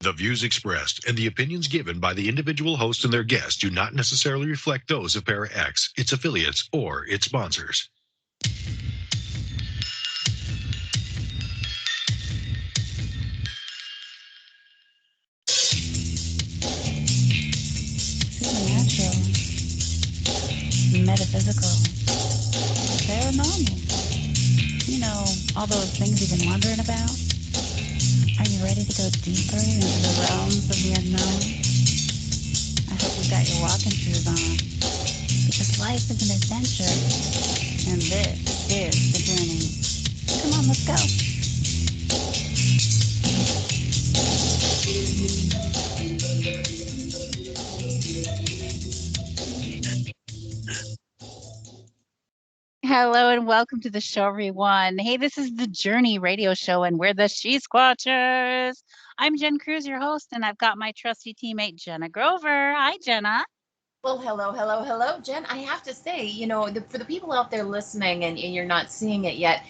The views expressed and the opinions given by the individual host and their guests do not necessarily reflect those of Para X, its affiliates, or its sponsors. Supernatural, metaphysical, paranormal. You know, all those things you've been wondering about? Are you ready to go deeper into the realms of the unknown? I hope you got your walking shoes on, because life is an adventure, and this is the journey. Come on, let's go. Hello and welcome to the show, everyone. Hey, this is the Journey Radio Show, and we're the She-Squatchers. I'm Jen Cruz, your host, and I've got my trusty teammate, Jenna Grover. Hi, Jenna. Well, hello, Jen. I have to say, for the people out there listening and you're not seeing it yet,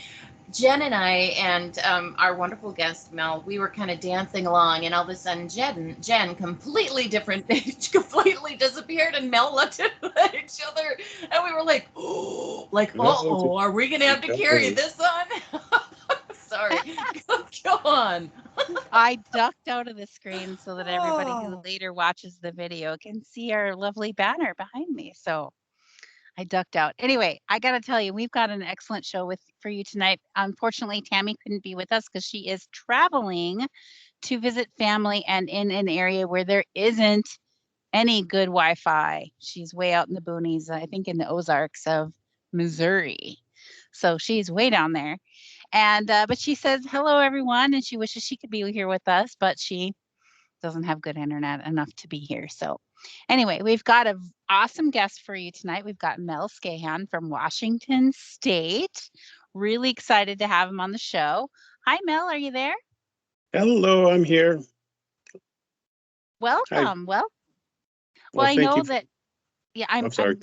Jen and I and our wonderful guest Mel, we were kind of dancing along, and all of a sudden, Jen, completely different, completely disappeared, and Mel looked at each other, and we were like, oh, are we gonna have to carry this on? Sorry, go on. I ducked out of the screen so that everybody who later watches the video can see our lovely banner behind me. So I ducked out. Anyway, I got to tell you, we've got an excellent show for you tonight. Unfortunately, Tammy couldn't be with us because she is traveling to visit family and in an area where there isn't any good Wi-Fi. She's way out in the boonies, I think in the Ozarks of Missouri. So she's way down there. And but she says hello everyone, and she wishes she could be here with us, but she doesn't have good internet enough to be here. So anyway, we've got an awesome guest for you tonight. We've got Mel Skahan from Washington State. Really excited to have him on the show. Hi, Mel. Are you there? Hello, I'm here. Welcome. Well, I know that. Yeah, I'm sorry.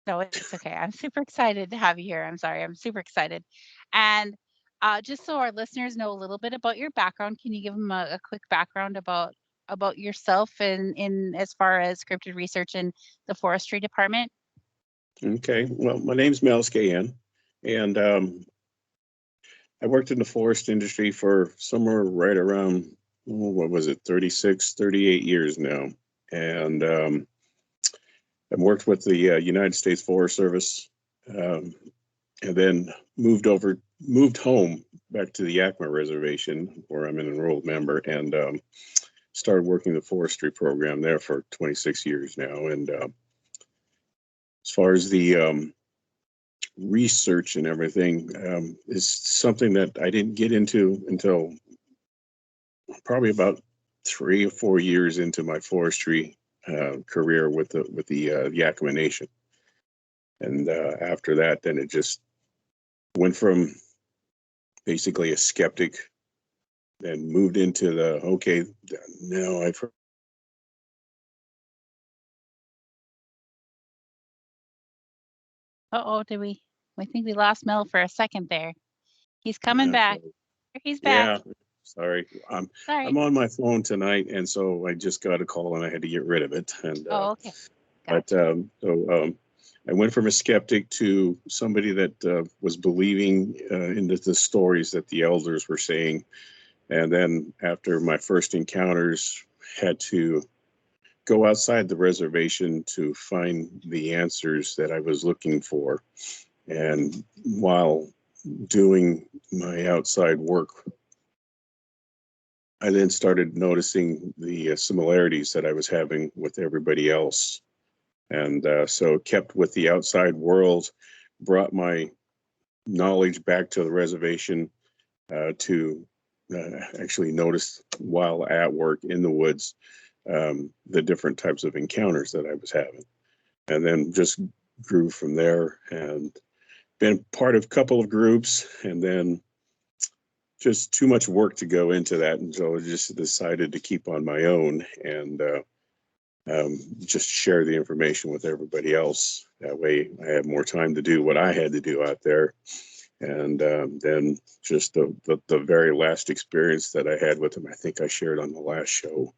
No, it's okay. I'm super excited to have you here. I'm sorry. I'm super excited. And just so our listeners know a little bit about your background, can you give them a quick background about yourself and in as far as scripted research in the forestry department? Okay. Well, my name's Mel Skahan, and I worked in the forest industry for somewhere right around, what was it, 36, 38 years now. And I've worked with the United States Forest Service, and then moved home back to the Yakama Reservation, where I'm an enrolled member, and started working the forestry program there for 26 years now. And as far as the research and everything, is something that I didn't get into until probably about 3 or 4 years into my forestry career with the Yakama Nation. And after that, then it just went from basically a skeptic and moved into now I've heard. Uh-oh, we think we lost Mel for a second there. He's coming back. He's back. Yeah, sorry. Sorry. I'm on my phone tonight, and so I just got a call and I had to get rid of it. And okay. Gotcha. I went from a skeptic to somebody that was believing into the stories that the elders were saying. And then after my first encounters, had to go outside the reservation to find the answers that I was looking for. And while doing my outside work, I then started noticing the similarities that I was having with everybody else. And so kept with the outside world, brought my knowledge back to the reservation to actually notice while at work in the woods the different types of encounters that I was having. And then just grew from there and been part of a couple of groups, and then just too much work to go into that. And so I just decided to keep on my own and just share the information with everybody else. That way I had more time to do what I had to do out there. And then just the very last experience that I had with them, I think I shared on the last show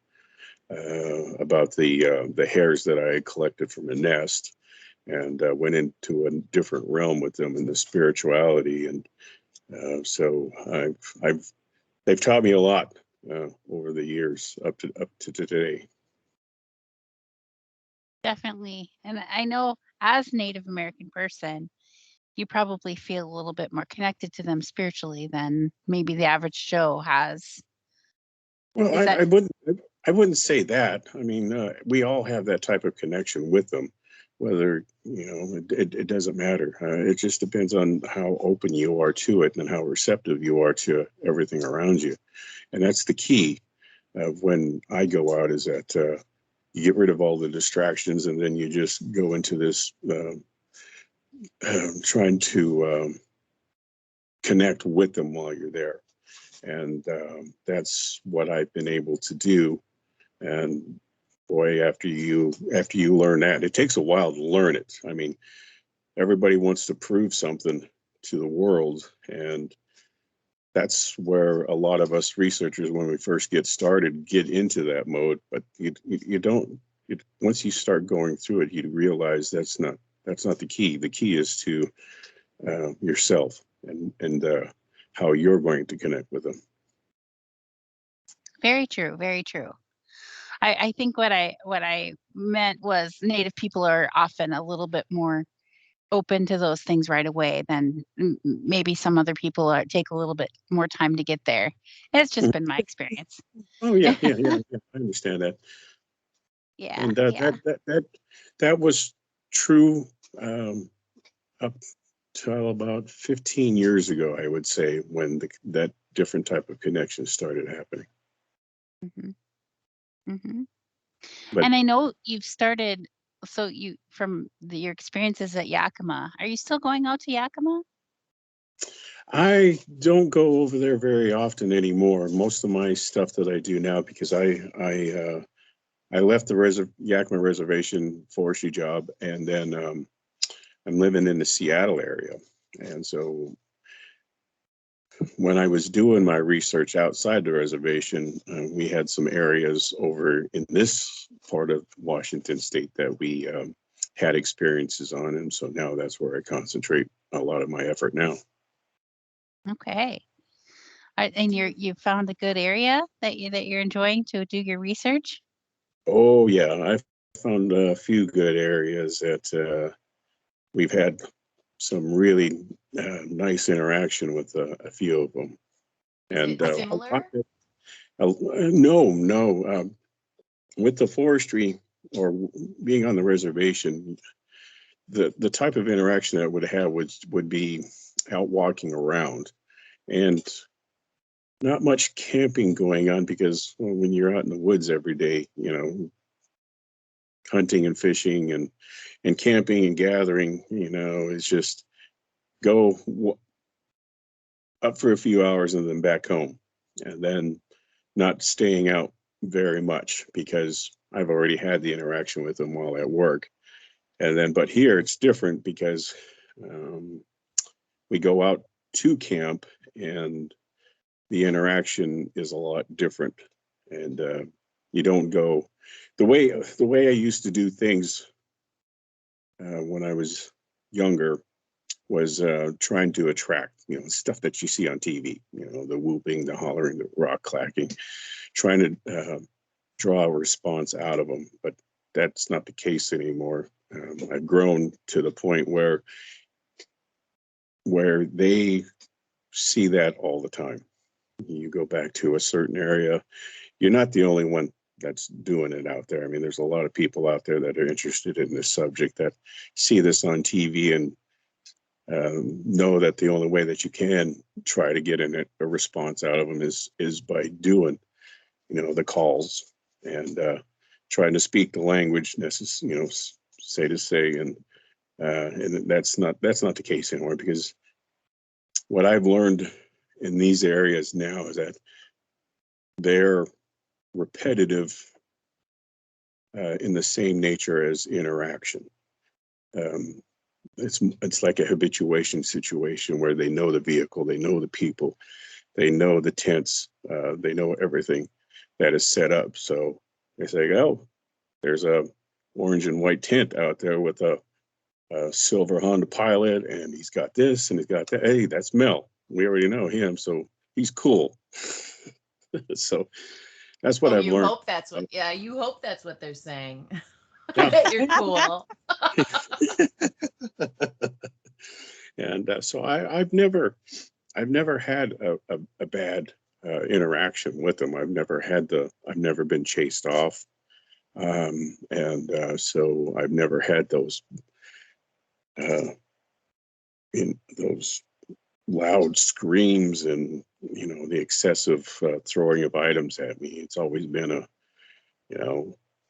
about the hairs that I had collected from a nest, and went into a different realm with them in the spirituality. And so they've taught me a lot over the years up to today. Definitely. And I know as Native American person, you probably feel a little bit more connected to them spiritually than maybe the average Joe has. Well, Is that I wouldn't say that. I mean, we all have that type of connection with them. Whether it doesn't matter. It just depends on how open you are to it and how receptive you are to everything around you. And that's the key of when I go out, is that you get rid of all the distractions, and then you just go into this trying to connect with them while you're there. And that's what I've been able to do. And boy, after you learn that, it takes a while to learn it. I mean, everybody wants to prove something to the world, and that's where a lot of us researchers, when we first get started, get into that mode. But you don't. Once you start going through it, you realize that's not the key. The key is to yourself and how you're going to connect with them. very true? Very true. I think what I meant was Native people are often a little bit more open to those things right away than maybe some other people take a little bit more time to get there. It's just been my experience. Oh yeah. I understand that. Yeah, And yeah. that was true up till about 15 years ago, I would say, when that different type of connection started happening. hmm hmm But And I know you've started. So you from your experiences at Yakama, are you still going out to Yakama? I don't go over there very often anymore. Most of my stuff that I do now, because I left the Yakama Reservation forestry job, and then I'm living in the Seattle area. And so when I was doing my research outside the reservation, we had some areas over in this part of Washington state that we had experiences on. And so now that's where I concentrate a lot of my effort now. Okay. And you found a good area that you're enjoying to do your research? Oh, yeah. I've found a few good areas that we've had some really nice interaction with a few of them. Is And it similar? no. With the forestry or being on the reservation, the type of interaction that I would have would be out walking around, and not much camping going on, because when you're out in the woods every day, hunting and fishing and camping and gathering, it's just go up for a few hours and then back home, and then not staying out very much because I've already had the interaction with them while at work. And then, but here it's different because we go out to camp, and the interaction is a lot different. And you don't go the way I used to do things when I was younger, was trying to attract, stuff that you see on TV, the whooping, the hollering, the rock clacking, trying to draw a response out of them. But that's not the case anymore. I've grown to the point where they see that all the time. You go back to a certain area, you're not the only one that's doing it out there. I mean, there's a lot of people out there that are interested in this subject, that see this on TV and know that the only way that you can try to get a response out of them is by doing, the calls, and trying to speak the language necessary, say to say, and that's not the case anymore, because what I've learned in these areas now is that they're repetitive in the same nature as interaction. it's like a habituation situation where they know the vehicle, they know the people, they know the tents, they know everything that is set up. So they say, oh, there's a orange and white tent out there with a silver Honda Pilot, and he's got this and he's got that. Hey, that's Mel. We already know him, so he's cool. So that's what I've you learned. Hope that's what, yeah, you hope that's what they're saying. Yeah. You're cool. And so I've never had a bad interaction with them. I've never been chased off. So I've never had those those loud screams and the excessive throwing of items at me. It's always been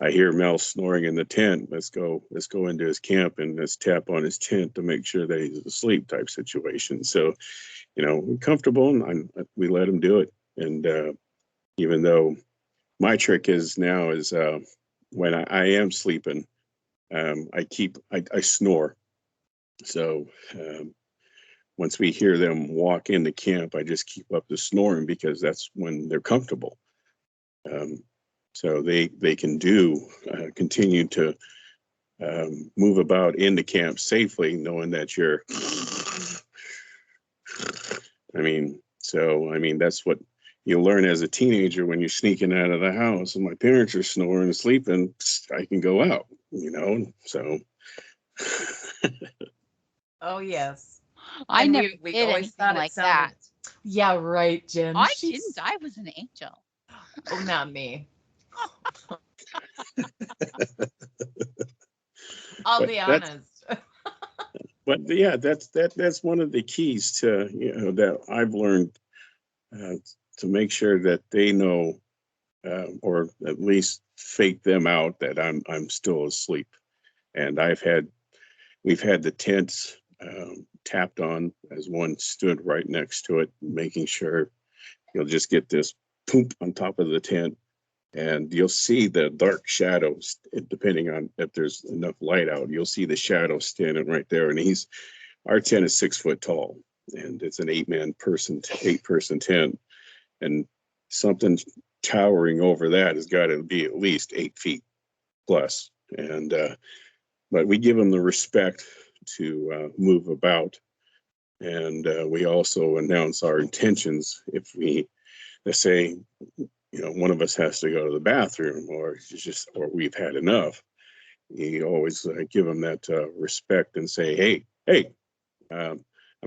I hear Mel snoring in the tent. Let's go into his camp and let's tap on his tent to make sure that he's asleep type situation. So we're comfortable, and we let him do it. And even though my trick is now is when I am sleeping, I snore. So once we hear them walk into camp, I just keep up the snoring because that's when they're comfortable. So they can continue to move about in the camp safely, knowing that you're. That's what you learn as a teenager when you're sneaking out of the house and my parents are snoring and sleeping. I can go out, so. Oh, yes. I never did anything like that. Yeah, right, Jen. I didn't. I was an angel. Oh, not me. I'll be honest. But yeah, that's one of the keys to that I've learned to make sure that they know, or at least fake them out that I'm still asleep. And we've had the tents tapped on as one stood right next to it, making sure you'll just get this poop on top of the tent, and you'll see the dark shadows depending on if there's enough light out. You'll see the shadow standing right there, and our tent is 6 foot tall, and it's an 8-person tent, and something towering over that has got to be at least 8 feet plus. And but we give them the respect to move about, and we also announce our intentions. If let's say one of us has to go to the bathroom, or we've had enough, you always give them that respect and say, hey, I'm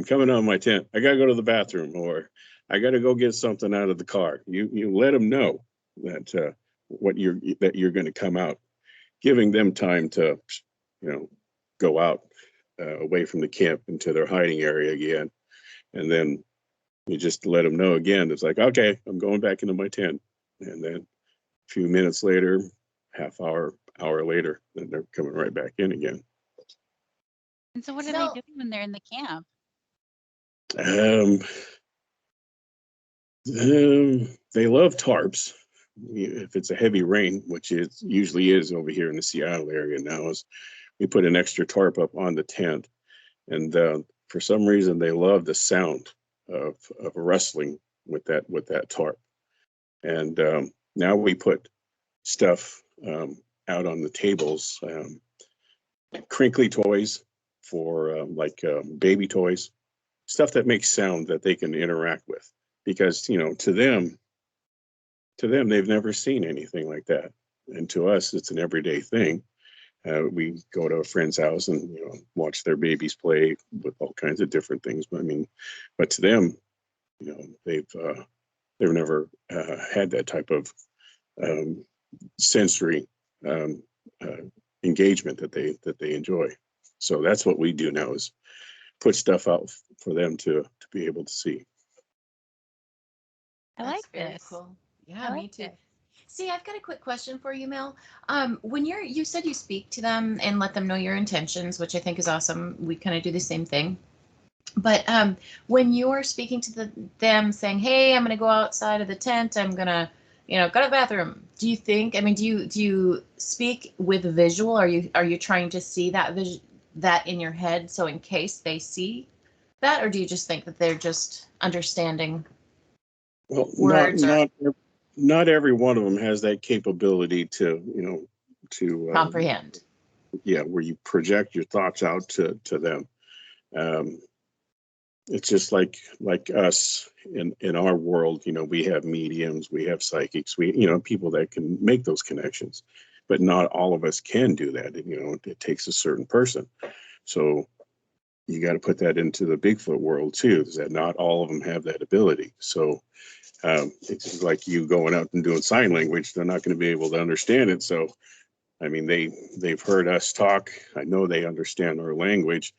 coming out of my tent, I gotta go to the bathroom, or I gotta go get something out of the car. You let them know that that you're going to come out, giving them time to go out away from the camp into their hiding area again. And then you just let them know again. It's like, okay, I'm going back into my tent. And then a few minutes later, hour later, then they're coming right back in again. And so what do they do when they're in the camp? They love tarps. If it's a heavy rain, which it usually is over here in the Seattle area now, is we put an extra tarp up on the tent. And for some reason, they love the sound of wrestling with that tarp. And now we put stuff out on the tables, crinkly toys for baby toys, stuff that makes sound that they can interact with. Because to them, they've never seen anything like that, and to us, it's an everyday thing. We go to a friend's house and watch their babies play with all kinds of different things. But to them, they've never had that type of sensory engagement that they enjoy. So that's what we do now, is put stuff out for them to be able to see. I like this. Cool. Yeah, me too. See, I've got a quick question for you, Mel. When you said you speak to them and let them know your intentions, which I think is awesome. We kind of do the same thing. But when you're speaking to them saying, hey, I'm going to go outside of the tent, I'm going to, go to the bathroom. Do you think, do you speak with visual? Are you trying to see that that in your head, so in case they see that, or do you just think that they're just understanding Well, words or not every one of them has that capability to, to comprehend? yeah, where you project your thoughts out to them. It's just like us in our world, we have mediums, we have psychics, we, people that can make those connections, but not all of us can do that. It takes a certain person. So you got to put that into the Bigfoot world too, is that not all of them have that ability. So it's like you going out and doing sign language, they're not going to be able to understand it. So, I mean, they've heard us talk. I know they understand our language.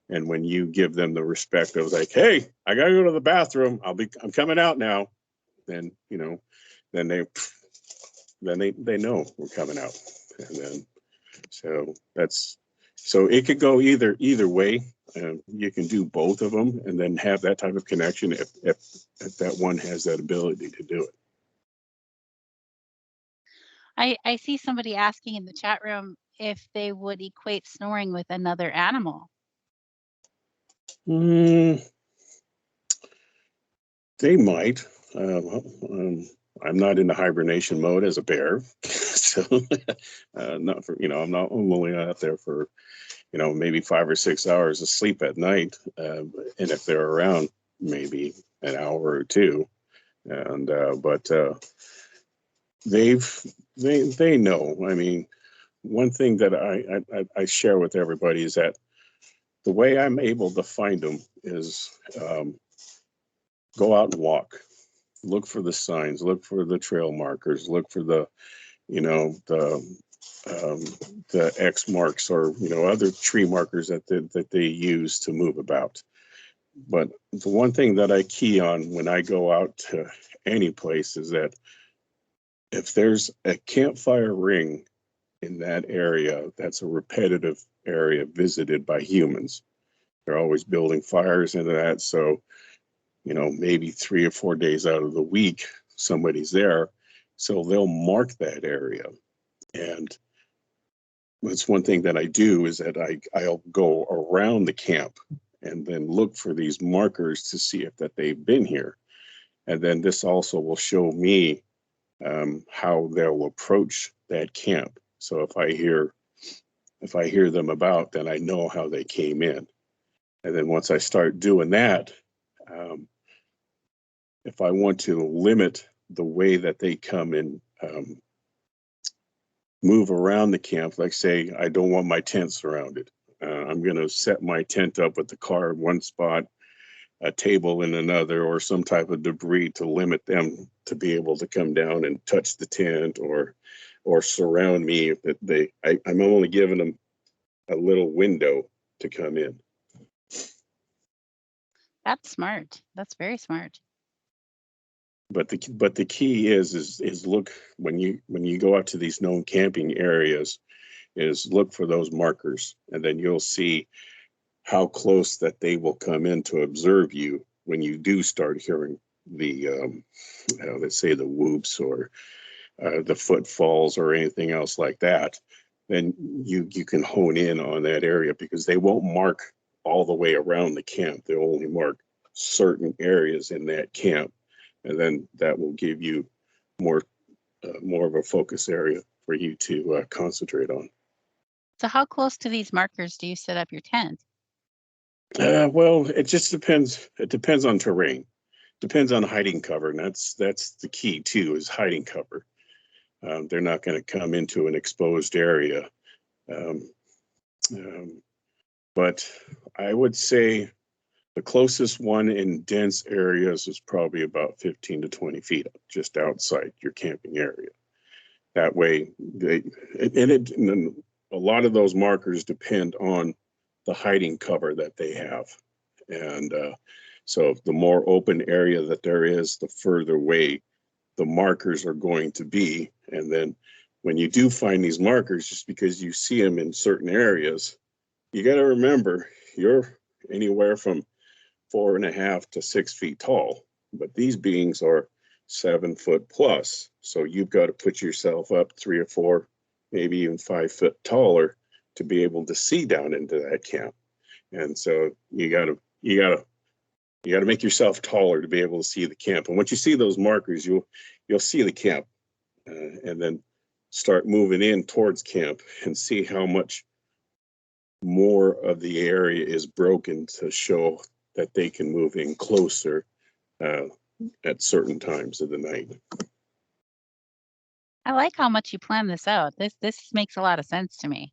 And when you give them the respect of like, hey, I got to go to the bathroom, I'm coming out now. Then, then they know we're coming out. And then, so it could go either way. You can do both of them and then have that type of connection if that one has that ability to do it. I see somebody asking in the chat room if they would equate snoring with another animal. They might. I'm not in the hibernation mode as a bear, so not for I'm only out there for maybe 5 or 6 hours of sleep at night, and if they're around, maybe an hour or two, and but they know. I mean, one thing that I share with everybody is that the way I'm able to find them is go out and walk. Look for the signs, look for the trail markers, look for the X marks or other tree markers that they use to move about. But the one thing that I key on when I go out to any place is that if there's a campfire ring in that area, that's a repetitive area visited by humans. They're always building fires into that, so maybe 3 or 4 days out of the week, somebody's there. So they'll mark that area. And that's one thing that I do is that I'll go around the camp and then look for these markers to see if that they've been here. And then this also will show me how they'll approach that camp. So if I hear them about, then I know how they came in. And then once I start doing that, if I want to limit the way that they come and move around the camp, like say, I don't want my tent surrounded. I'm going to set my tent up with the car in one spot, a table in another, or some type of debris to limit them to be able to come down and touch the tent or surround me. I'm only giving them a little window to come in. That's smart. That's very smart. But the key is look when you go out to these known camping areas, is look for those markers, and then you'll see how close that they will come in to observe you when you do start hearing the let's say the whoops or the footfalls or anything else like that. Then you can hone in on that area, because they won't mark all the way around the camp. They'll only mark certain areas in that camp. And then that will give you more of a focus area for you to concentrate on. So how close to these markers do you set up your tent? Well, it just depends. It depends on terrain. Depends on hiding cover, and that's the key too, is hiding cover. They're not going to come into an exposed area. But I would say the closest one in dense areas is probably about 15 to 20 feet just outside your camping area. That way, and a lot of those markers depend on the hiding cover that they have. And so the more open area that there is, the further away the markers are going to be. And then when you do find these markers, just because you see them in certain areas, you got to remember you're anywhere from 4.5 to 6 feet tall, but these beings are 7 foot plus. So you've got to put yourself up 3 or 4, maybe even 5 foot taller to be able to see down into that camp. And so you gotta make yourself taller to be able to see the camp. And once you see those markers, you'll see the camp, and then start moving in towards camp and see how much more of the area is broken to show that they can move in closer at certain times of the night. I like how much you plan this out. This makes a lot of sense to me.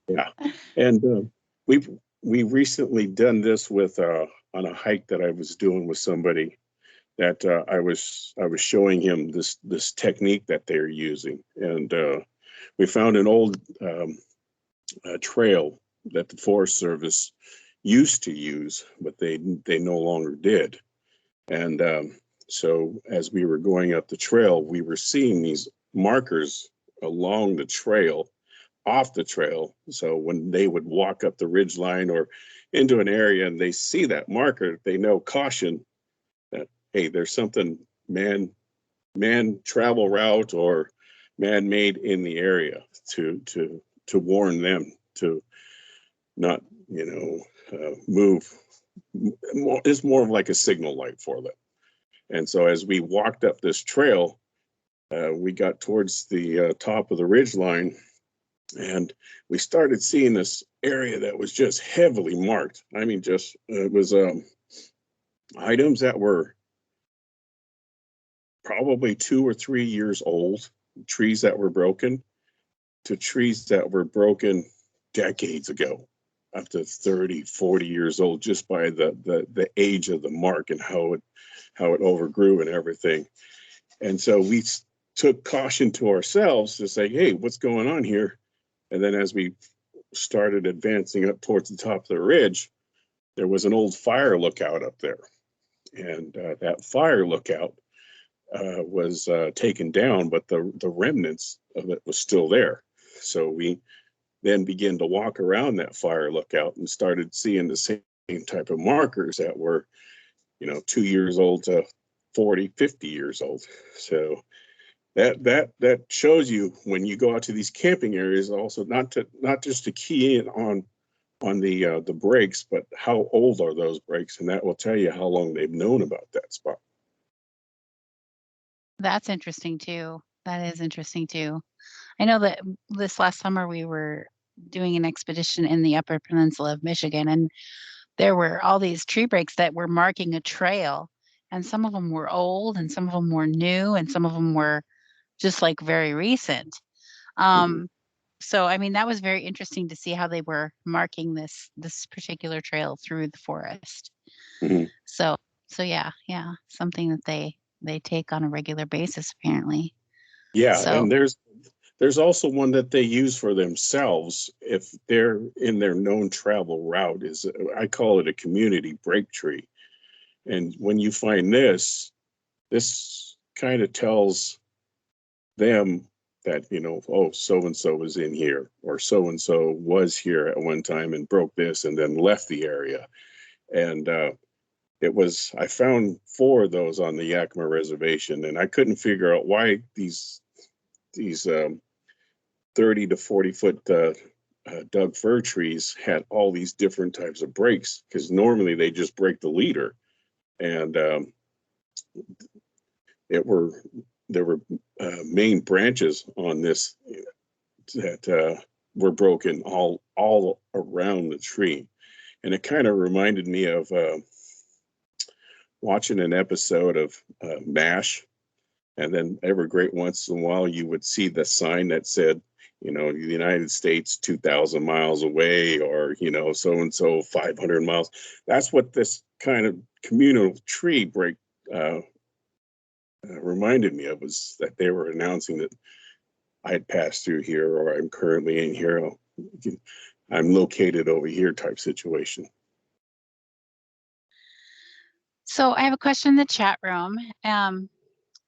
Yeah. And we recently done this with on a hike that I was doing with somebody, that I was showing him this technique that they're using, and we found an old trail that the Forest Service used to use, but they no longer did. And so as we were going up the trail, we were seeing these markers along the trail, off the trail. So when they would walk up the ridge line or into an area and they see that marker, they know, caution, that, hey, there's something man travel route or man-made in the area, to warn them to not, move. It's more of like a signal light for them. And so as we walked up this trail, we got towards the top of the ridge line, and we started seeing this area that was just heavily marked. I mean, just it was items that were probably 2 or 3 years old, trees that were broken, to trees that were broken decades ago, up to 30, 40 years old, just by the age of the mark and how it overgrew and everything. And so we took caution to ourselves to say, hey, what's going on here? And then as we started advancing up towards the top of the ridge, there was an old fire lookout up there. And that fire lookout was taken down, but the remnants of it was still there. So we then began to walk around that fire lookout and started seeing the same type of markers that were, 2 years old to 40, 50 years old. So that shows you, when you go out to these camping areas, also not just to key in on the breaks, but how old are those breaks, and that will tell you how long they've known about that spot. That's interesting too. That is interesting too. I know that this last summer we were doing an expedition in the Upper Peninsula of Michigan, and there were all these tree breaks that were marking a trail, and some of them were old and some of them were new and some of them were just like very recent. So I mean, that was very interesting to see how they were marking this particular trail through the forest. Mm-hmm. So yeah, something that they take on a regular basis, apparently. Yeah, So, and there's also one that they use for themselves if they're in their known travel route. I call it a community break tree. And when you find this kind of tells them that, so-and-so was in here, or so-and-so was here at one time and broke this and then left the area. And I found 4 of those on the Yakama reservation, and I couldn't figure out why these 30 to 40 foot Doug fir trees had all these different types of breaks, because normally they just break the leader. And there were main branches on this that were broken all around the tree. And it kind of reminded me of watching an episode of MASH. And then every great once in a while, you would see the sign that said, the United States 2,000 miles away, or, so-and-so 500 miles. That's what this kind of communal tree break reminded me of, was that they were announcing that I'd passed through here, or I'm currently in here. I'm located over here type situation. So I have a question in the chat room.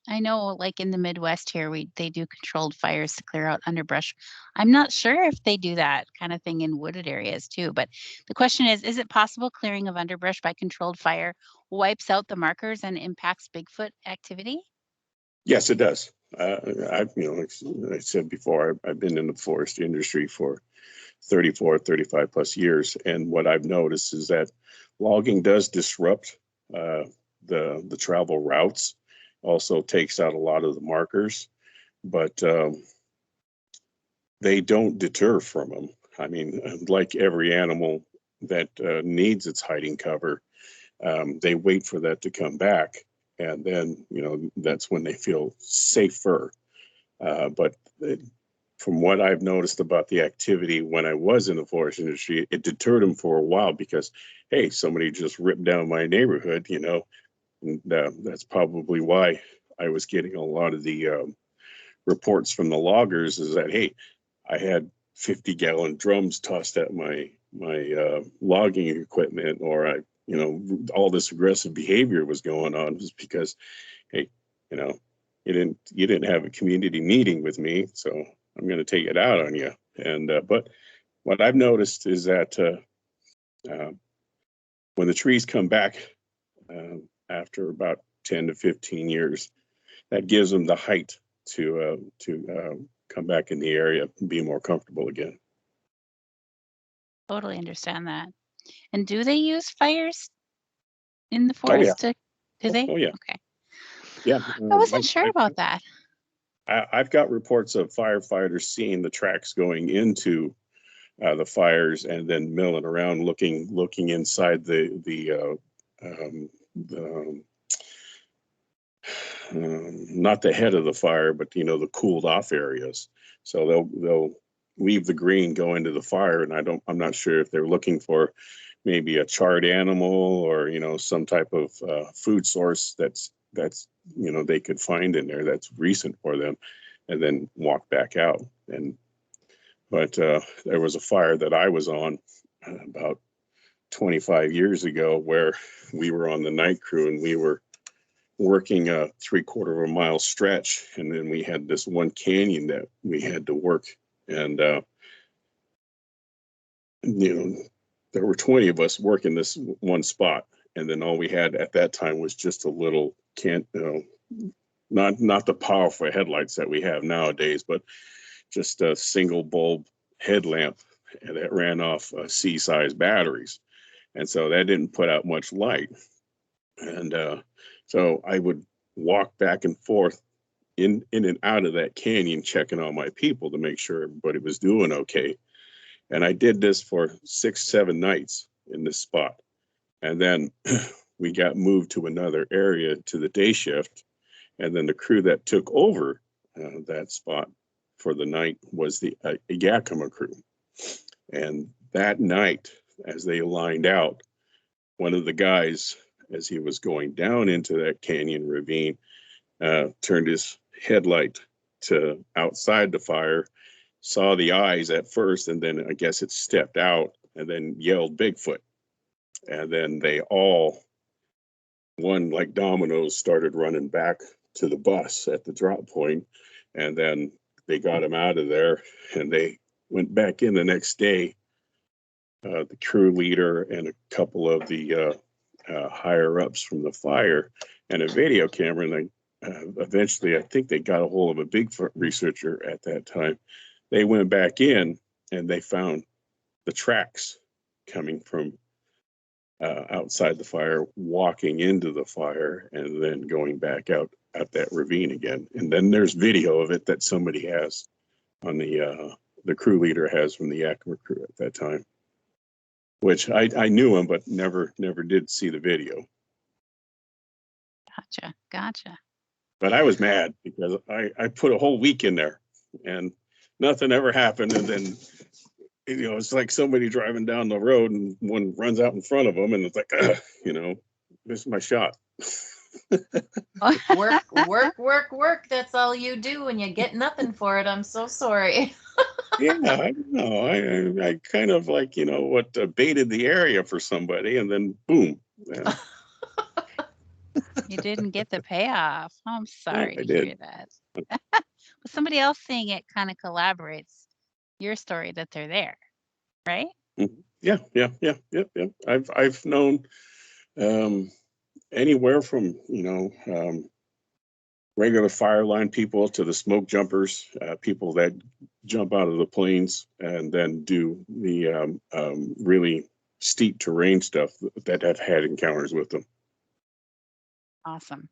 I know, like in the Midwest here, they do controlled fires to clear out underbrush. I'm not sure if they do that kind of thing in wooded areas too, but the question is it possible clearing of underbrush by controlled fire wipes out the markers and impacts Bigfoot activity? Yes, it does. like I said before, I've been in the forestry industry for 34, 35 plus years. And what I've noticed is that logging does disrupt the travel routes, also takes out a lot of the markers, but they don't deter from them. I mean, like every animal that needs its hiding cover, they wait for that to come back. And then, that's when they feel safer. But from what I've noticed about the activity when I was in the forest industry, it deterred them for a while because, hey, somebody just ripped down my neighborhood, and that's probably why I was getting a lot of the reports from the loggers is that, hey, I had 50-gallon drums tossed at my logging equipment, or all this aggressive behavior was going on was because, hey, you didn't have a community meeting with me, so I'm going to take it out on you. And but what I've noticed is that when the trees come back after about 10 to 15 years, that gives them the height to come back in the area and be more comfortable again. Totally understand that. And do they use fires in the forest? Oh, yeah. Do they? Oh, yeah. Okay. Yeah. I wasn't sure about that. I've got reports of firefighters seeing the tracks going into the fires and then milling around, looking inside the not the head of the fire, but the cooled off areas. So they'll leave the green, go into the fire, and I'm not sure if they're looking for maybe a charred animal or some type of food source that's they could find in there that's recent for them, and then walk back out. But there was a fire that I was on about 25 years ago where we were on the night crew and we were working a 3/4 of a mile stretch, and then we had this one canyon that we had to work, and there were 20 of us working this one spot, and then all we had at that time was just a little not the powerful headlights that we have nowadays, but just a single bulb headlamp that ran off C-size batteries, and so that didn't put out much light. And so I would walk back and forth in and out of that canyon, checking on my people to make sure everybody was doing okay. And I did this for 6-7 nights in this spot. And then we got moved to another area to the day shift. And then the crew that took over that spot for the night was the Yakama crew. And that night, as they lined out, one of the guys, as he was going down into that canyon ravine, turned his headlight to outside the fire, saw the eyes at first, and then I guess it stepped out and then yelled Bigfoot. And then they all, one like dominoes, started running back to the bus at the drop point. And then they got him out of there and they went back in the next day. The crew leader and a couple of the higher ups from the fire and a video camera. And eventually, I think they got a hold of a Bigfoot researcher at that time. They went back in and they found the tracks coming from outside the fire, walking into the fire, and then going back out that ravine again. And then there's video of it that somebody has on the crew leader has from the Yakama crew at that time, which I knew him, but never did see the video. Gotcha. But I was mad because I put a whole week in there and nothing ever happened. And then, it's like somebody driving down the road and one runs out in front of them and it's like, this is my shot. work. That's all you do and you get nothing for it. I'm so sorry. Yeah, I don't know. I kind of like, baited the area for somebody and then boom. Yeah. You didn't get the payoff. Oh, I'm sorry to hear that. But somebody else seeing it kind of collaborates your story that they're there, right? Yeah. I've known anywhere from regular fire line people to the smoke jumpers, people that jump out of the planes and then do the really steep terrain stuff that have had encounters with them. Awesome.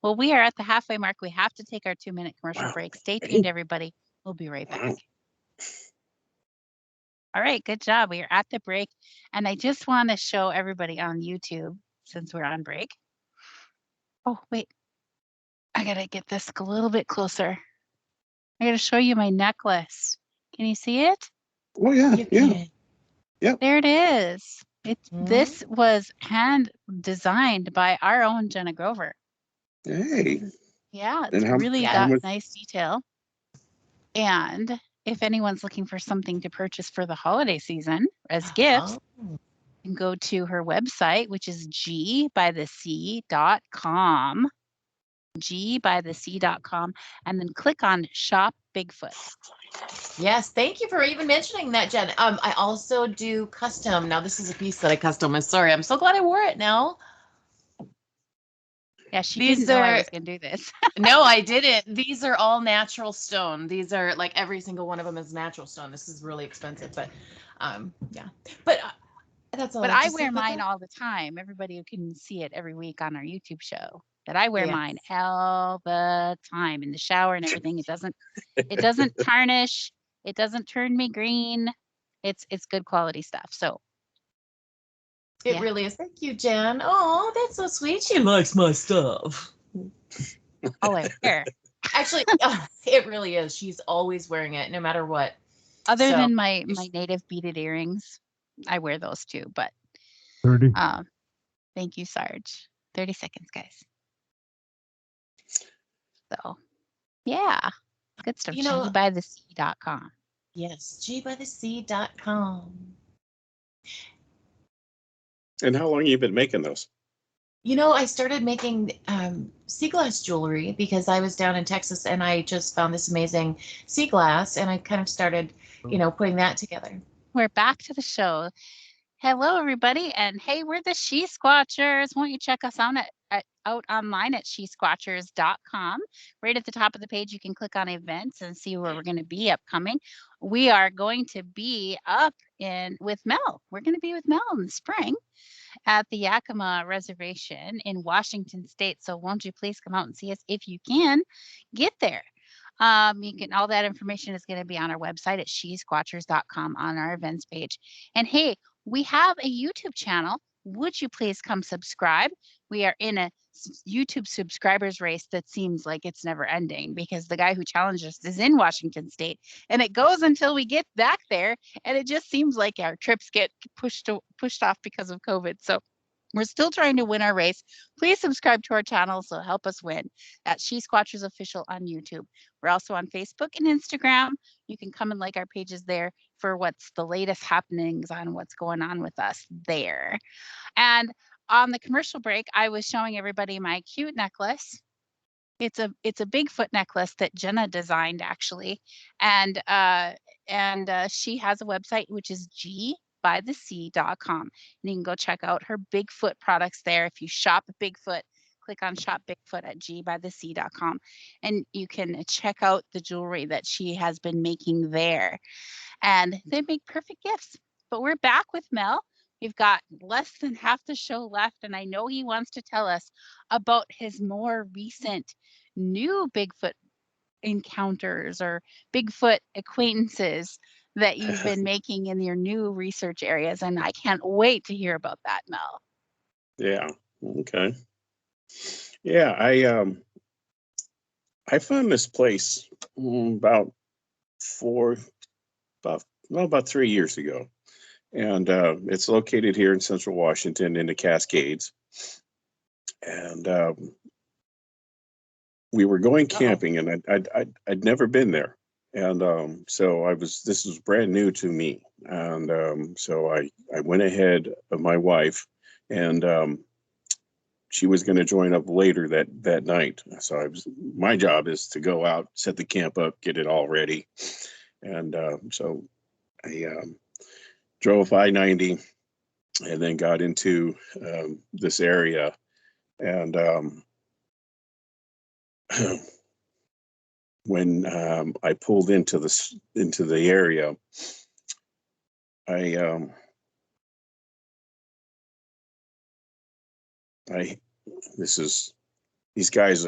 Well, we are at the halfway mark. We have to take our 2-minute commercial Wow. break. Stay tuned, everybody. We'll be right back. Wow. All right, good job. We are at the break. And I just want to show everybody on YouTube, since we're on break. Oh, wait. I got to get this a little bit closer. I got to show you my necklace. Can you see it? Oh, yeah. You Yeah. can. Yep. There it is. Mhm. This was hand designed by our own Jenna Grover. Hey. Yeah, And it's how really how got much- nice detail. And if anyone's looking for something to purchase for the holiday season as gifts, Oh. you can go to her website, which is gbythesea.com. gbythesea.com, and then click on Shop Bigfoot. Yes, thank you for even mentioning that, Jen. I also do custom. Now, this is a piece that I custom. I'm sorry. I'm so glad I wore it now. Yeah, she These didn't know I are- was going to do this. No, I didn't. These are all natural stone. These are like every single one of them is natural stone. This is really expensive, but yeah. But that's all. But I have I to say wear about mine that. all the time. Everybody can see it every week on our YouTube show. That I wear Yes. mine all the time in the shower and everything. It doesn't tarnish. It doesn't turn me green. It's good quality stuff. So It yeah. really is. Thank you, Jen. Oh, that's so sweet. She likes my stuff. all I wear. Actually, it really is. She's always wearing it, no matter what. Other So- than my native beaded earrings, I wear those too. But 30. Thank you, Sarge. 30 seconds, guys. So yeah, good stuff. You know- gbythesea.com. Yes, gbythesea.com. And how long have you been making those? You know, I started making sea glass jewelry because I was down in Texas and I just found this amazing sea glass and I kind of started, putting that together. We're back to the show. Hello, everybody. And hey, we're the She-Squatchers. Won't you check us out online at She-Squatchers.com. Right at the top of the page, you can click on events and see where we're going to be upcoming. We are going to be up with Mel. We're going to be with Mel in the spring at the Yakama Reservation in Washington State. So won't you please come out and see us if you can get there. All that information is going to be on our website at She-Squatchers.com on our events page. And hey, we have a YouTube channel. Would you please come subscribe? We are in a YouTube subscribers race that seems like it's never ending because the guy who challenged us is in Washington State and it goes until we get back there. And it just seems like our trips get pushed off because of COVID. So we're still trying to win our race. Please subscribe to our channel so help us win at She-Squatchers Official on YouTube. We're also on Facebook and Instagram. You can come and like our pages there for what's the latest happenings on what's going on with us there. And on the commercial break, I was showing everybody my cute necklace. It's a Bigfoot necklace that Jenna designed actually, and she has a website which is gbythesea.com, and you can go check out her Bigfoot products there. If you shop Bigfoot, click on Shop Bigfoot at gbythesea.com, and you can check out the jewelry that she has been making there, and they make perfect gifts. But we're back with Mel. We've got less than half the show left, and I know he wants to tell us about his more recent new Bigfoot encounters or Bigfoot acquaintances that you've been making in your new research areas. And I can't wait to hear about that, Mel. Yeah. Okay. Yeah, I found this place about 3 years ago. And it's located here in Central Washington in the Cascades. And we were going camping, and I'd never been there, and so this was brand new to me, and so I went ahead of my wife, and she was going to join up later that night. So my job is to go out, set the camp up, get it all ready, and so I drove I-90 and then got into this area, and when I pulled into the area, these guys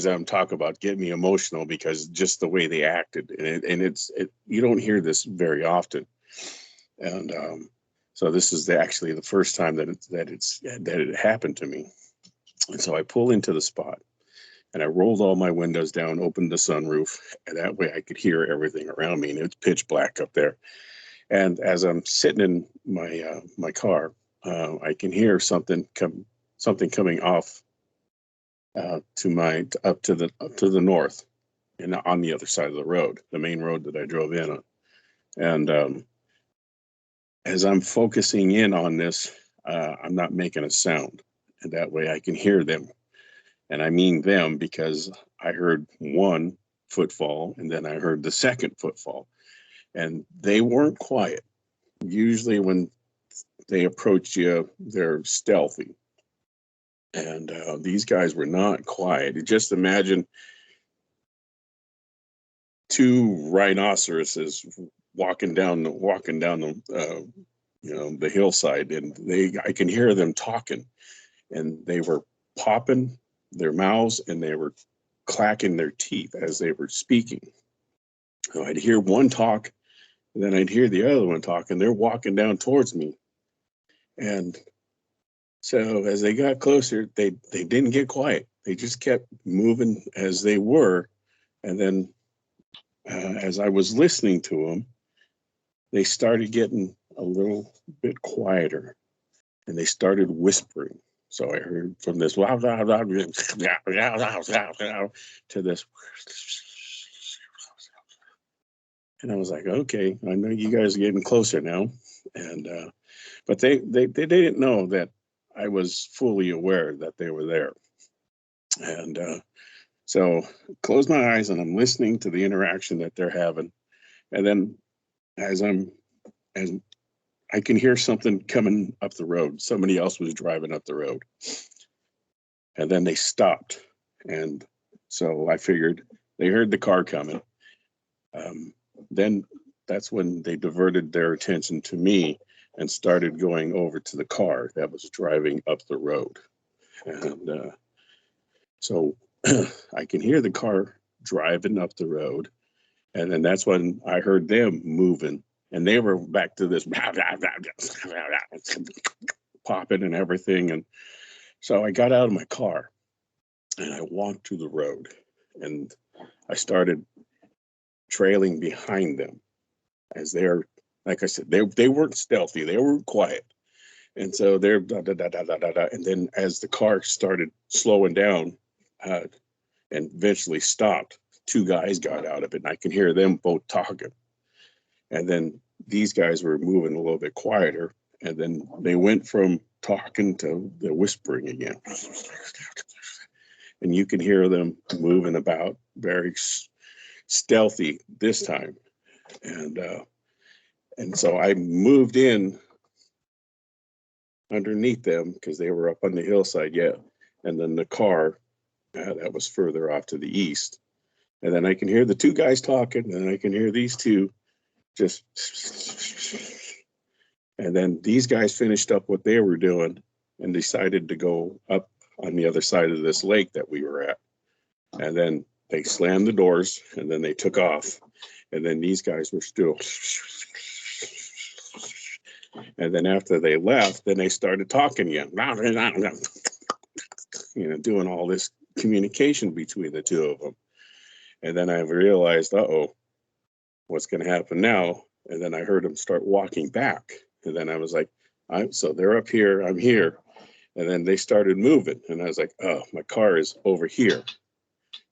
that I'm talking about get me emotional because just the way they acted, and you don't hear this very often, and so this is actually the first time that it happened to me. And so I pull into the spot, and I rolled all my windows down, opened the sunroof, and that way I could hear everything around me, and it's pitch black up there. And as I'm sitting in my car, I can hear something coming off up to the north, and on the other side of the road, the main road that I drove in on. And as I'm focusing in on this, I'm not making a sound, and that way I can hear them. And I mean them because I heard one footfall, and then I heard the second footfall, and they weren't quiet. Usually when they approach you, they're stealthy. And these guys were not quiet. Just imagine two rhinoceroses walking down the the hillside, and I can hear them talking, and they were popping their mouths and they were clacking their teeth as they were speaking. So I'd hear one talk, and then I'd hear the other one talk, and they're walking down towards me. And so as they got closer, they didn't get quiet. They just kept moving as they were. And then as I was listening to them, they started getting a little bit quieter, and they started whispering. So I heard from this to this. And I was like, okay, I know you guys are getting closer now. And but they didn't know that I was fully aware that they were there. And so close my eyes, and I'm listening to the interaction that they're having. And then as I can hear something coming up the road. Somebody else was driving up the road. And then they stopped. And so I figured they heard the car coming. Then that's when they diverted their attention to me and started going over to the car that was driving up the road. And so I can hear the car driving up the road. And then that's when I heard them moving. And they were back to this popping and everything. And so I got out of my car and I walked to the road, and I started trailing behind them as they're, like I said, they weren't stealthy. They were quiet. And so they're and then as the car started slowing down and eventually stopped, two guys got out of it, and I can hear them both talking. And then these guys were moving a little bit quieter, and then they went from talking to the whispering again. And you can hear them moving about, very stealthy this time. And so I moved in underneath them because they were up on the hillside yet. And then the car that was further off to the east. And then I can hear the two guys talking, and I can hear these two just, and then these guys finished up what they were doing and decided to go up on the other side of this lake that we were at. And then they slammed the doors, and then they took off. And then these guys were still. And then after they left, then they started talking again. Doing all this communication between the two of them. And then I realized, what's going to happen now? And then I heard them start walking back. And then I was like, so they're up here, I'm here. And then they started moving. And I was like, my car is over here.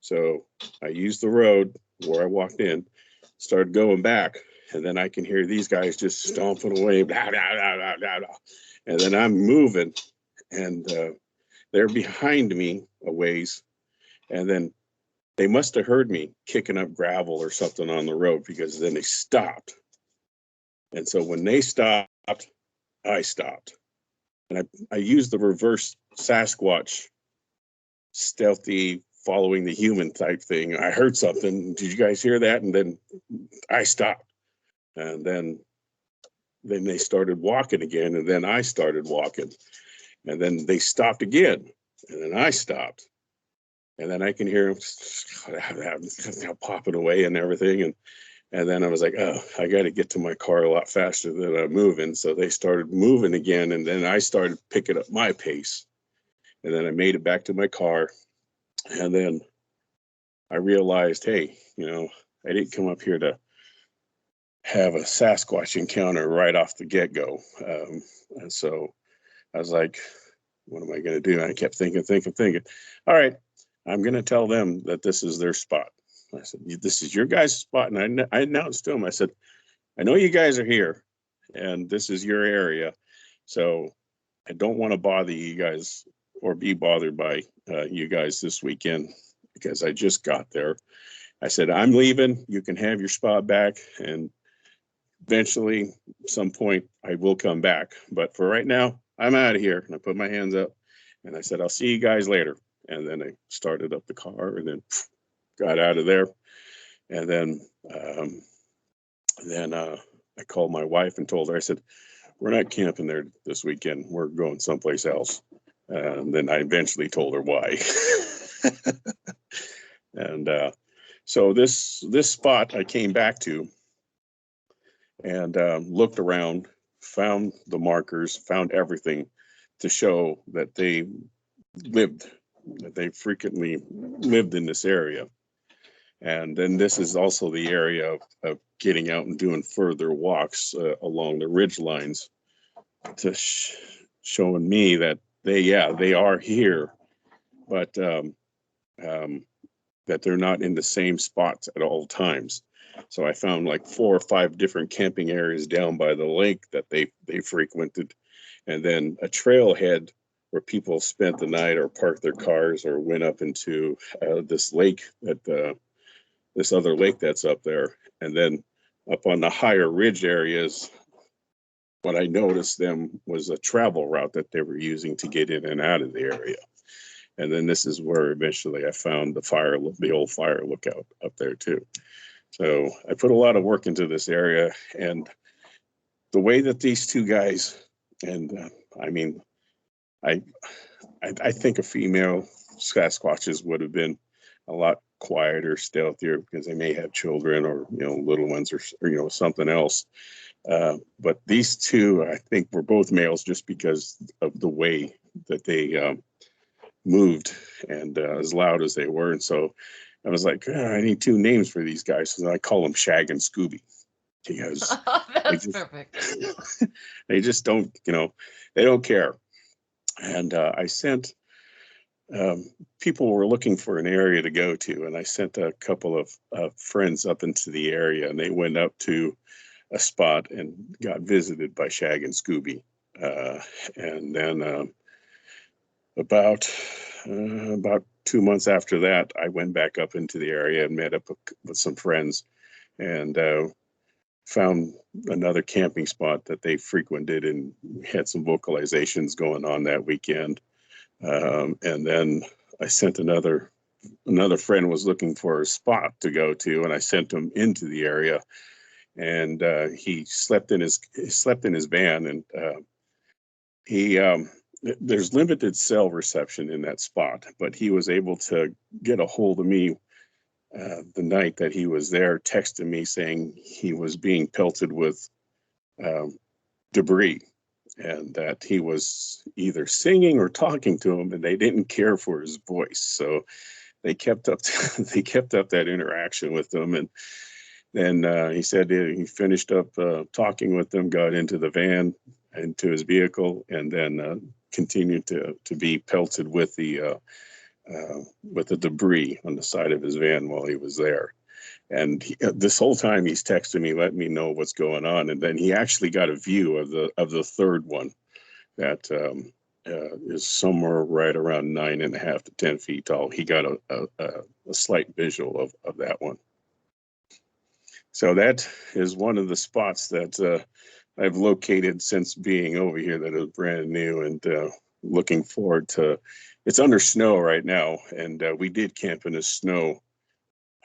So I used the road where I walked in, started going back. And then I can hear these guys just stomping away. Blah, blah, blah, blah, blah, blah. And then I'm moving, and they're behind me a ways. And then they must have heard me kicking up gravel or something on the road, because then they stopped. And so when they stopped, I stopped. And I used the reverse Sasquatch stealthy following the human type thing. I heard something. Did you guys hear that? And then I stopped. And then they started walking again. And then I started walking. And then they stopped again. And then I stopped. And then I can hear them popping away and everything. And then I was like, oh, I got to get to my car a lot faster than I'm moving. So they started moving again. And then I started picking up my pace. And then I made it back to my car. And then I realized, hey, you know, I didn't come up here to have a Sasquatch encounter right off the get-go. And so I was like, what am I going to do? And I kept thinking. All right, I'm going to tell them that this is their spot. I said, this is your guys' spot. And I announced to them, I said, I know you guys are here and this is your area. So I don't want to bother you guys or be bothered by you guys this weekend because I just got there. I said, I'm leaving. You can have your spot back. And eventually, some point, I will come back. But for right now, I'm out of here. And I put my hands up and I said, I'll see you guys later. And then I started up the car and then got out of there. And then I called my wife and told her, I said, we're not camping there this weekend. We're going someplace else. And then I eventually told her why. And so this spot I came back to and looked around, found the markers, found everything to show that they frequently lived in this area. And then this is also the area of getting out and doing further walks along the ridge lines to showing me that they are here, but that they're not in the same spots at all times. So I found like 4 or 5 different camping areas down by the lake that they frequented, and then a trailhead where people spent the night or parked their cars or went up into this lake this other lake that's up there. And then up on the higher ridge areas, what I noticed them was a travel route that they were using to get in and out of the area. And then this is where eventually I found the old fire lookout up there too. So I put a lot of work into this area, and the way that these two guys, and I mean, I think a female Sasquatches would have been a lot quieter, stealthier, because they may have children or, you know, little ones or you know, something else. But these two, I think, were both males just because of the way that they moved and as loud as they were. And so I was like, I need 2 names for these guys. So I call them Shag and Scooby because that's perfect. They just don't, you know, they don't care. And I sent people were looking for an area to go to, and I sent a couple of friends up into the area, and they went up to a spot and got visited by Shag and Scooby. And then about 2 months after that, I went back up into the area and met up with some friends and found another camping spot that they frequented, and had some vocalizations going on that weekend. And then I sent another friend was looking for a spot to go to, and I sent him into the area, and he slept in his van, and there's limited cell reception in that spot, but he was able to get a hold of me the night that he was there, texting me saying he was being pelted with debris, and that he was either singing or talking to him, and they didn't care for his voice. So they kept up that interaction with them. And then he said he finished up talking with them, got into the van, into his vehicle, and then continued to be pelted with the debris on the side of his van while he was there. And this whole time he's texting me, letting me know what's going on. And then he actually got a view of the third one that is somewhere right around 9.5 to 10 feet tall. He got a slight visual of that one. So that is one of the spots that I've located since being over here that is brand new, and looking forward to it's under snow right now, and we did camp in the snow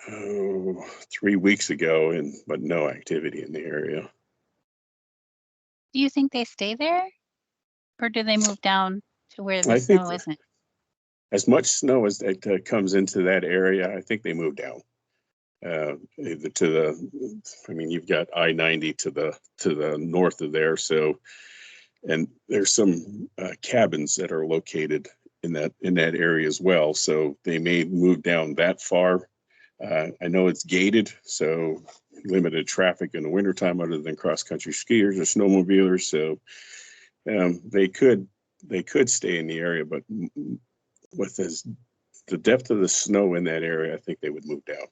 3 weeks ago, but no activity in the area. Do you think they stay there, or do they move down to where the I think snow isn't? as much snow as that comes into that area, I think they move down. Either to the, I mean, you've got I-90 to the north of there, so, and there's some cabins that are located in that area as well, so they may move down that far. I know it's gated, so limited traffic in the wintertime other than cross-country skiers or snowmobilers, so they could stay in the area, but with the depth of the snow in that area, I think they would move down.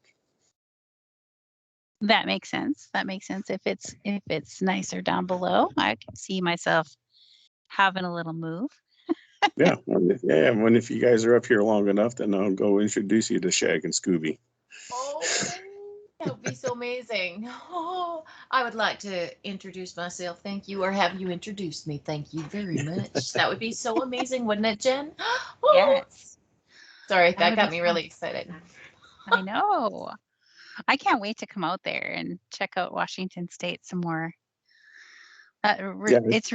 That makes sense. That makes sense. If it's nicer down below, I can see myself having a little move. Yeah, when if you guys are up here long enough, then I'll go introduce you to Shag and Scooby. Oh, that would be so amazing. Oh, I would like to introduce myself. Thank you, or have you introduced me. Thank you very much. That would be so amazing, wouldn't it, Jen? Oh, Yes. sorry, That that would got be me fun. really excited. I know. I can't wait to come out there and check out Washington State some more. Yeah, It's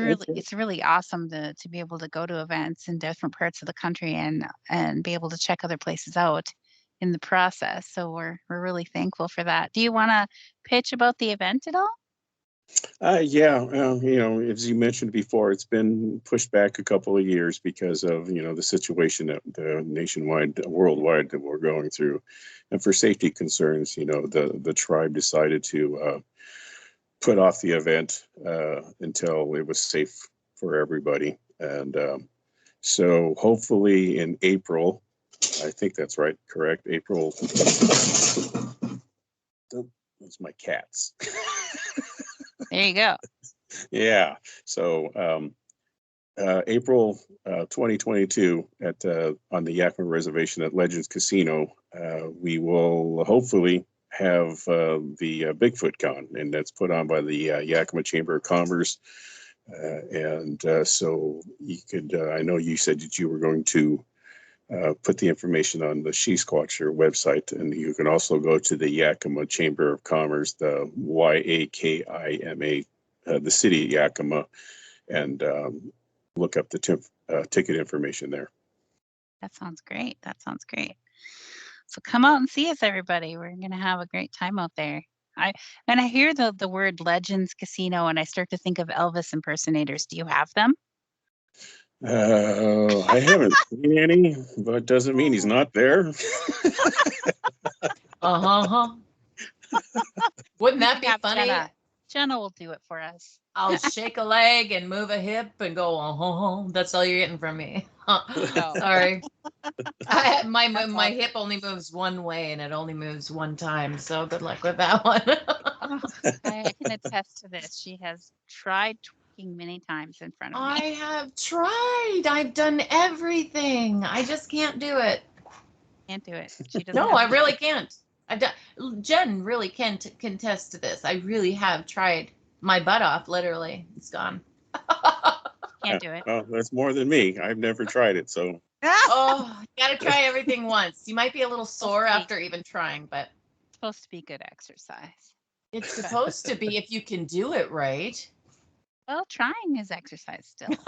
really awesome to be able to go to events in different parts of the country and be able to check other places out in the process. So we're really thankful for that. Do you want to pitch about the event at all? Yeah, as you mentioned before, it's been pushed back a couple of years because of, the situation that the worldwide that we're going through. And for safety concerns, the tribe decided to put off the event until it was safe for everybody. And so hopefully in April, I think that's right, correct? April, those my cats. There you go. Yeah. So April 2022 on the Yakama Reservation at Legends Casino, we will hopefully have the Bigfoot Con, and that's put on by the Yakama Chamber of Commerce. So you could, I know you said that you were going to put the information on the She-Squatcher website, and you can also go to the Yakama Chamber of Commerce, the YAKIMA, the city of Yakima, and look up the ticket information there. That sounds great. That sounds great. So come out and see us, everybody. We're going to have a great time out there. When I hear the word Legends Casino and I start to think of Elvis impersonators. Do you have them? I haven't seen any, but it doesn't mean he's not there. Wouldn't that be Have funny? Jenna will do it for us. I'll shake a leg and move a hip and go, that's all you're getting from me. No. Sorry. My hip only moves one way and it only moves one time. So good luck with that one. I can attest to this. She has tried tweaking many times in front of me. I have tried. I've done everything. I just can't do it. Can't do it. She doesn't. No, I really can't. I've done. Jen really can contest to this. I really have tried my butt off. Literally, it's gone. Can't do it. Well, that's more than me. I've never tried it, so. Oh, you got to try everything once. You might be a little sore after even trying, but it's supposed to be good exercise. It's supposed to be if you can do it right. Well, trying is exercise still.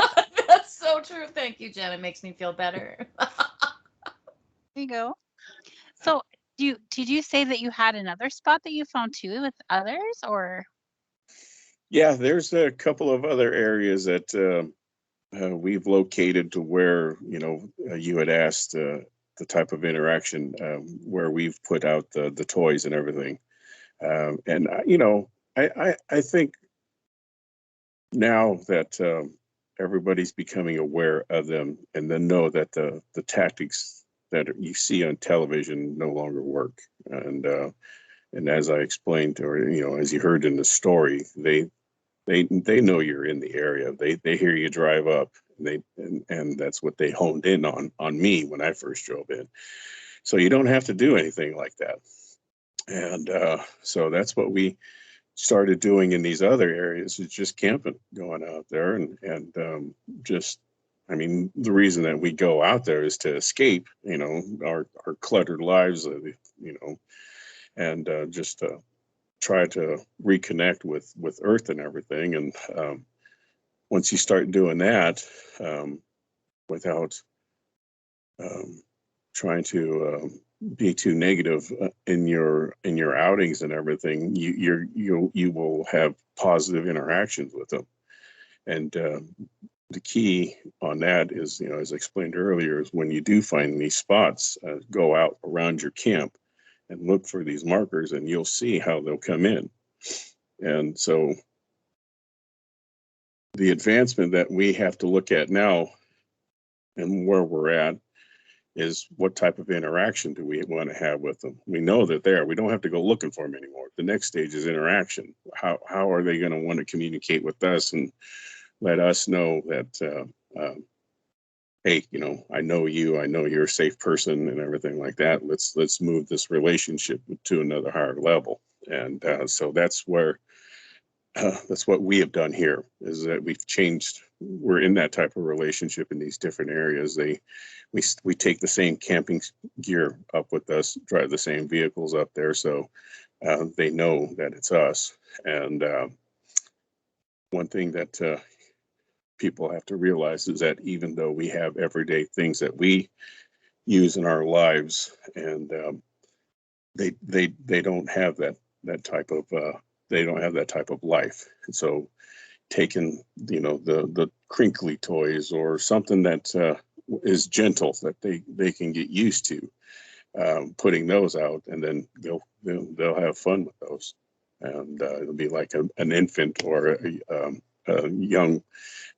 That's so true. Thank you, Jen. It makes me feel better. There you go. So, did you say that you had another spot that you found too with others, or? Yeah, there's a couple of other areas that we've located to where, you had asked the type of interaction where we've put out the toys and everything. I think now that everybody's becoming aware of them and then know that the tactics that you see on television no longer work. And as I explained, or, as you heard in the story, they know you're in the area. They hear you drive up, and that's what they honed in on me when I first drove in. So you don't have to do anything like that. And so that's what we started doing in these other areas, is just camping, going out there and just I mean, the reason that we go out there is to escape, our cluttered lives, and just try to reconnect with Earth and everything. And once you start doing that, without trying to be too negative in your outings and everything, you will have positive interactions with them. And the key on that is, as I explained earlier, is when you do find these spots, go out around your camp and look for these markers, and you'll see how they'll come in. And so the advancement that we have to look at now and where we're at is what type of interaction do we want to have with them? We know that they're there. We don't have to go looking for them anymore. The next stage is interaction. How are they going to want to communicate with us and let us know that, hey, I know you're a safe person and everything like that. Let's move this relationship to another higher level. And so that's what we have done here, is that we've changed. We're in that type of relationship in these different areas. We take the same camping gear up with us, drive the same vehicles up there, so they know that it's us. And one thing that people have to realize is that even though we have everyday things that we use in our lives, and they don't have that type of they don't have that type of life. And so taking the crinkly toys or something that is gentle that they can get used to, putting those out, and then they'll have fun with those, and it'll be like an infant or a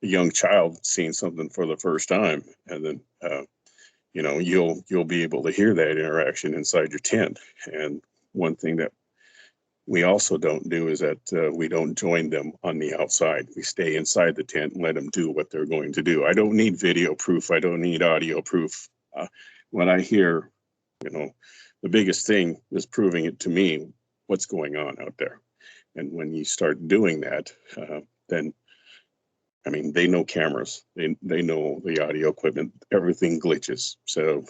young child seeing something for the first time, and then you'll be able to hear that interaction inside your tent. And one thing that we also don't do is that we don't join them on the outside. We stay inside the tent and let them do what they're going to do. I don't need video proof. I don't need audio proof. When I hear, the biggest thing is proving it to me what's going on out there. And when you start doing that, then, I mean, they know cameras. They know the audio equipment. Everything glitches. So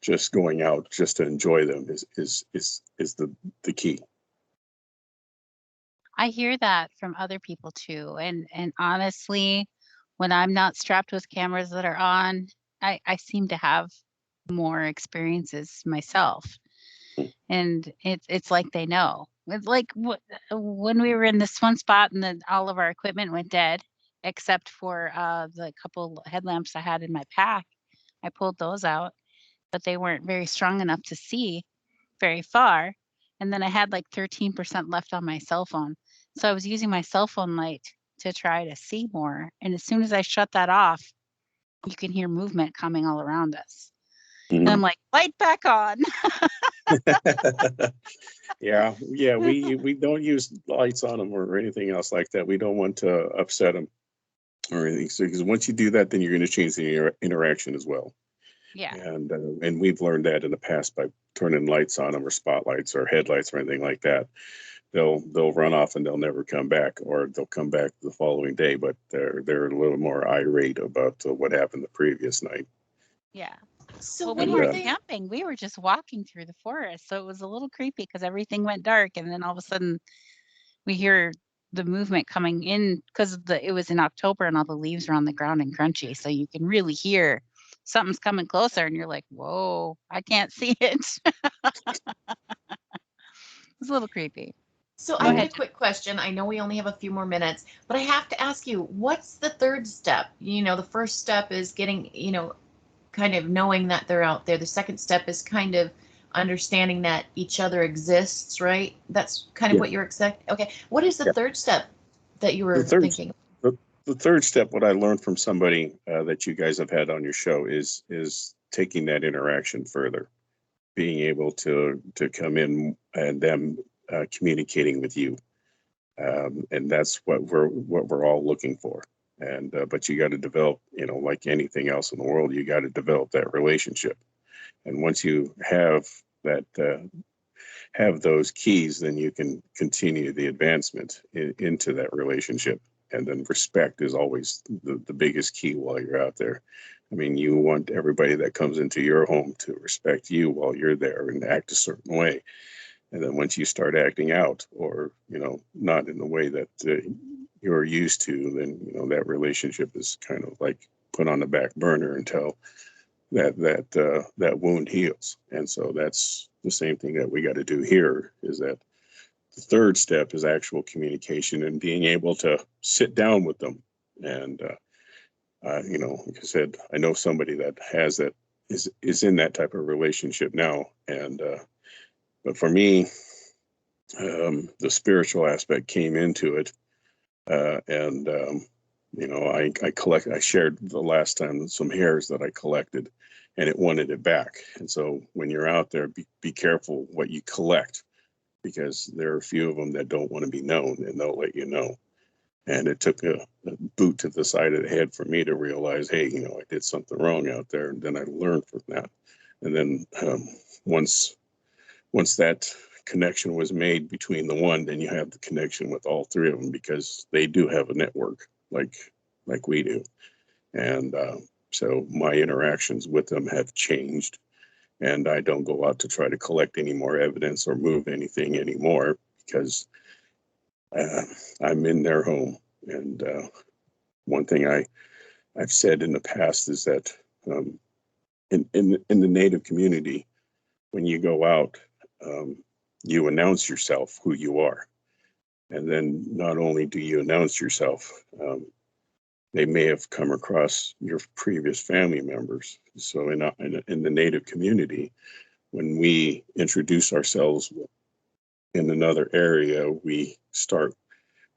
just going out just to enjoy them is the key. I hear that from other people too. And honestly, when I'm not strapped with cameras that are on, I seem to have more experiences myself. And it's like they know. It's like when we were in this one spot and then all of our equipment went dead, except for the couple headlamps I had in my pack. I pulled those out, but they weren't very strong enough to see very far. And then I had like 13% left on my cell phone. So I was using my cell phone light to try to see more. And as soon as I shut that off, you can hear movement coming all around us. Mm-hmm. And I'm like, light back on. Yeah. We don't use lights on them or anything else like that. We don't want to upset them or anything. So, because once you do that, then you're going to change the interaction as well. Yeah. And we've learned that in the past by turning lights on them or spotlights or headlights or anything like that. They'll run off and they'll never come back, or they'll come back the following day, but they're a little more irate about what happened the previous night. Yeah. So well, when we you're weren't camping, we were just walking through the forest, so it was a little creepy because everything went dark, and then all of a sudden we hear the movement coming in because it was in October and all the leaves are on the ground and crunchy, so you can really hear something's coming closer, and you're like, "Whoa, I can't see it." It's a little creepy. So I have a quick question. I know we only have a few more minutes, but I have to ask you, what's the third step? The first step is getting, kind of knowing that they're out there. The second step is kind of understanding that each other exists, right? That's kind of what you're expecting. Okay. What is the third step that you were thinking? The third step, what I learned from somebody that you guys have had on your show is taking that interaction further, being able to come in and them communicating with you. And that's what we're all looking for. And but you got to develop, like anything else in the world, you got to develop that relationship. And once you have that, have those keys, then you can continue the advancement into that relationship. And then respect is always the biggest key while you're out there. I mean, you want everybody that comes into your home to respect you while you're there and act a certain way. And then once you start acting out, or, you know, not in the way that you're used to, then, you know, that relationship is kind of like put on the back burner until that wound heals. And so that's the same thing that we got to do here, is that the third step is actual communication and being able to sit down with them. And, you know, like I said, I know somebody that has that, is in that type of relationship now. And, but for me, the spiritual aspect came into it. And, you know, I shared the last time some hairs that I collected, and it wanted it back. And so when you're out there, be careful what you collect, because there are a few of them that don't want to be known, and they'll let you know. And it took a boot to the side of the head for me to realize, hey, you know, I did something wrong out there. And then I learned from that. And then once that connection was made between the one, then you have the connection with all three of them, because they do have a network like we do. And so my interactions with them have changed, and I don't go out to try to collect any more evidence or move anything anymore, because I'm in their home. And one thing I've said in the past is that in the Native community, when you go out, you announce yourself who you are. And then not only do you announce yourself, they may have come across your previous family members. So in the Native community, when we introduce ourselves in another area, we start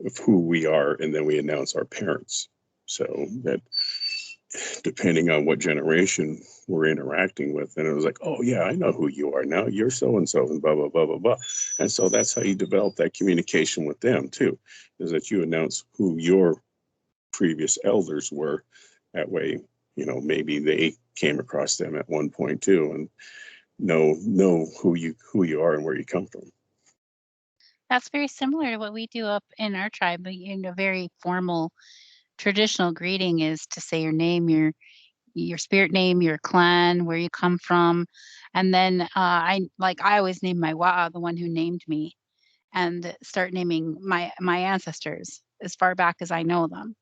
with who we are, and then we announce our parents. So that, depending on what generation we're interacting with, and it was like, oh yeah, I know who you are now. You're so and so, and blah blah blah blah blah. And so that's how you develop that communication with them too, is that you announce who your previous elders were. That way, you know, maybe they came across them at one point too, and know who you are and where you come from. That's very similar to what we do up in our tribe. But in a very formal, traditional greeting is to say your name, your spirit name, your clan, where you come from, and then I always name my wa, the one who named me, and start naming my ancestors as far back as I know them.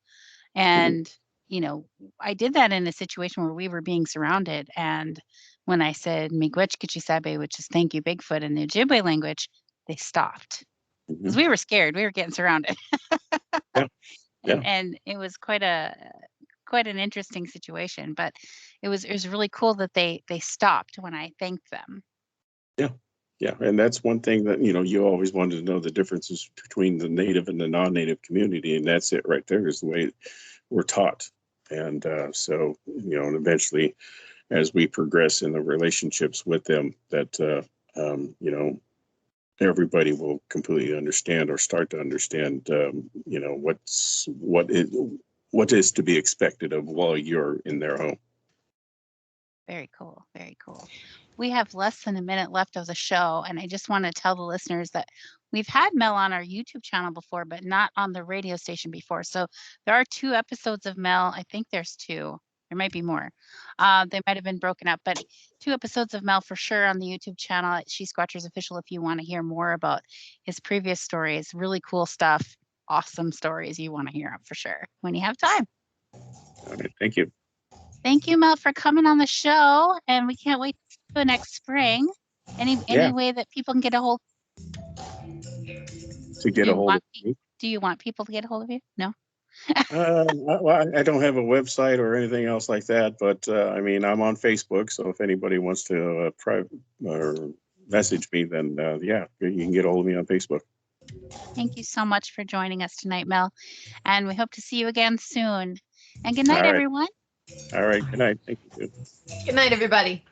And you know, I did that in a situation where we were being surrounded, and when I said Miigwech Kichisabe, which is thank you Bigfoot in the Ojibwe language, they stopped because we were scared. We were getting surrounded. Yeah. Yeah. And it was quite an interesting situation, but it was really cool that they stopped when I thanked them. Yeah. Yeah. And that's one thing that, you know, you always wanted to know the differences between the Native and the non-Native community. And that's it right there, is the way we're taught. And so, you know, and eventually as we progress in the relationships with them, that, you know, everybody will completely understand, or start to understand, you know, what is to be expected of while you're in their home. Very cool. Very cool. We have less than a minute left of the show, and I just want to tell the listeners that we've had Mel on our YouTube channel before, but not on the radio station before. So there are 2 episodes of Mel. I think there's 2. There might be more. They might have been broken up, but 2 episodes of Mel for sure on the YouTube channel at She-Squatchers Official if you want to hear more about his previous stories. Really cool stuff. Awesome stories you want to hear for sure when you have time. All right. Thank you. Thank you, Mel, for coming on the show, and we can't wait to see you next spring. Any way that people can get a hold? To get a hold of me? Do you want people to get a hold of you? No. Well, I don't have a website or anything else like that, but I mean, I'm on Facebook, so if anybody wants to private or message me, then yeah, you can get a hold of me on Facebook. Thank you so much for joining us tonight, Mel, and we hope to see you again soon. And good night, everyone. All right. Good night. Thank you. Good night, everybody.